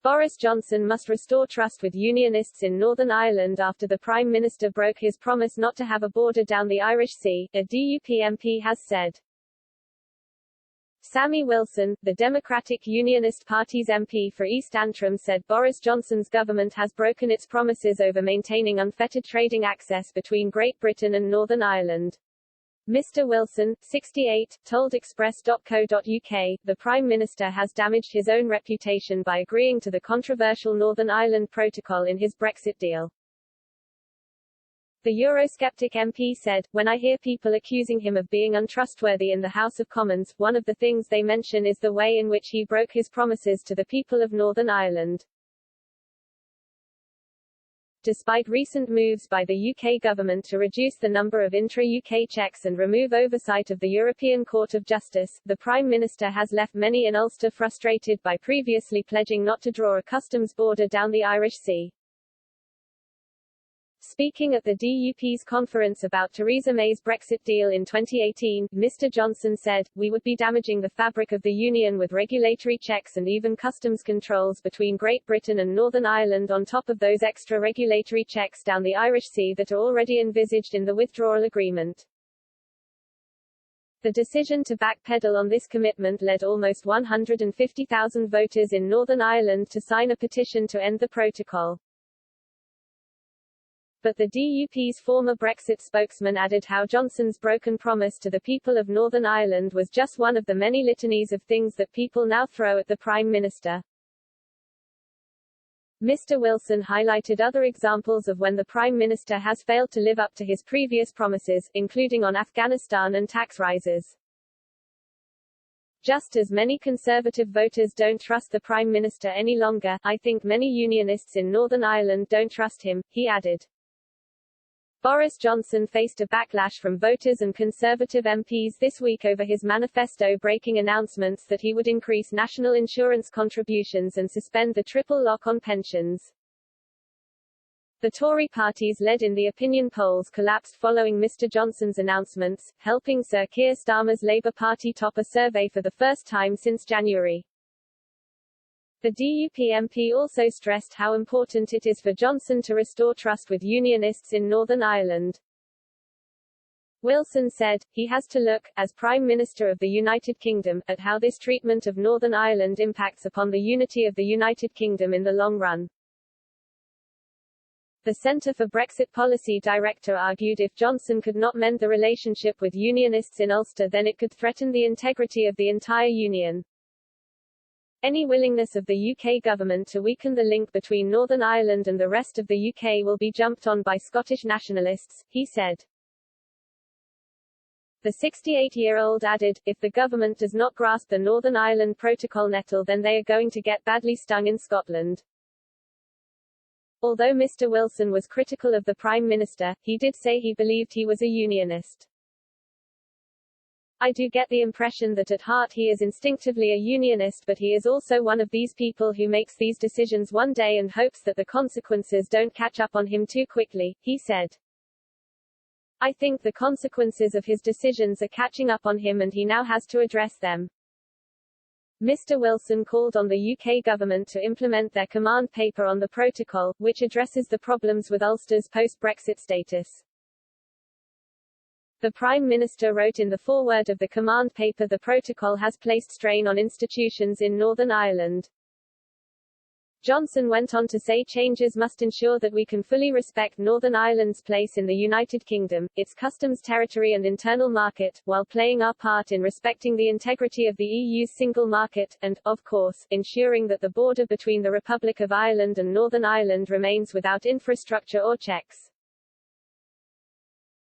Boris Johnson must restore trust with Unionists in Northern Ireland after the Prime Minister broke his promise not to have a border down the Irish Sea, a DUP MP has said. Sammy Wilson, the Democratic Unionist Party's MP for East Antrim, said Boris Johnson's government has broken its promises over maintaining unfettered trading access between Great Britain and Northern Ireland. Mr. Wilson, 68, told Express.co.uk, the Prime Minister has damaged his own reputation by agreeing to the controversial Northern Ireland Protocol in his Brexit deal. The Eurosceptic MP said, "When I hear people accusing him of being untrustworthy in the House of Commons, one of the things they mention is the way in which he broke his promises to the people of Northern Ireland." Despite recent moves by the UK government to reduce the number of intra-UK checks and remove oversight of the European Court of Justice, the Prime Minister has left many in Ulster frustrated by previously pledging not to draw a customs border down the Irish Sea. Speaking at the DUP's conference about Theresa May's Brexit deal in 2018, Mr. Johnson said, "We would be damaging the fabric of the Union with regulatory checks and even customs controls between Great Britain and Northern Ireland on top of those extra regulatory checks down the Irish Sea that are already envisaged in the withdrawal agreement." The decision to backpedal on this commitment led almost 150,000 voters in Northern Ireland to sign a petition to end the protocol. But the DUP's former Brexit spokesman added how Johnson's broken promise to the people of Northern Ireland was just one of the many litanies of things that people now throw at the Prime Minister. Mr. Wilson highlighted other examples of when the Prime Minister has failed to live up to his previous promises, including on Afghanistan and tax rises. Just as many Conservative voters don't trust the Prime Minister any longer, I think many Unionists in Northern Ireland don't trust him, he added. Boris Johnson faced a backlash from voters and Conservative MPs this week over his manifesto-breaking announcements that he would increase national insurance contributions and suspend the triple lock on pensions. The Tory party's lead in the opinion polls collapsed following Mr. Johnson's announcements, helping Sir Keir Starmer's Labour Party top a survey for the first time since January. The DUP MP also stressed how important it is for Johnson to restore trust with Unionists in Northern Ireland. Wilson said, he has to look, as Prime Minister of the United Kingdom, at how this treatment of Northern Ireland impacts upon the unity of the United Kingdom in the long run. The Centre for Brexit Policy Director argued if Johnson could not mend the relationship with Unionists in Ulster, then it could threaten the integrity of the entire Union. Any willingness of the UK government to weaken the link between Northern Ireland and the rest of the UK will be jumped on by Scottish nationalists, he said. The 68-year-old added, if the government does not grasp the Northern Ireland Protocol nettle, then they are going to get badly stung in Scotland. Although Mr. Wilson was critical of the Prime Minister, he did say he believed he was a unionist. I do get the impression that at heart he is instinctively a unionist, but he is also one of these people who makes these decisions one day and hopes that the consequences don't catch up on him too quickly, he said. I think the consequences of his decisions are catching up on him and he now has to address them. Mr. Wilson called on the UK government to implement their command paper on the protocol, which addresses the problems with Ulster's post-Brexit status. The Prime Minister wrote in the foreword of the command paper the protocol has placed strain on institutions in Northern Ireland. Johnson went on to say changes must ensure that we can fully respect Northern Ireland's place in the United Kingdom, its customs territory and internal market, while playing our part in respecting the integrity of the EU's single market, and, of course, ensuring that the border between the Republic of Ireland and Northern Ireland remains without infrastructure or checks.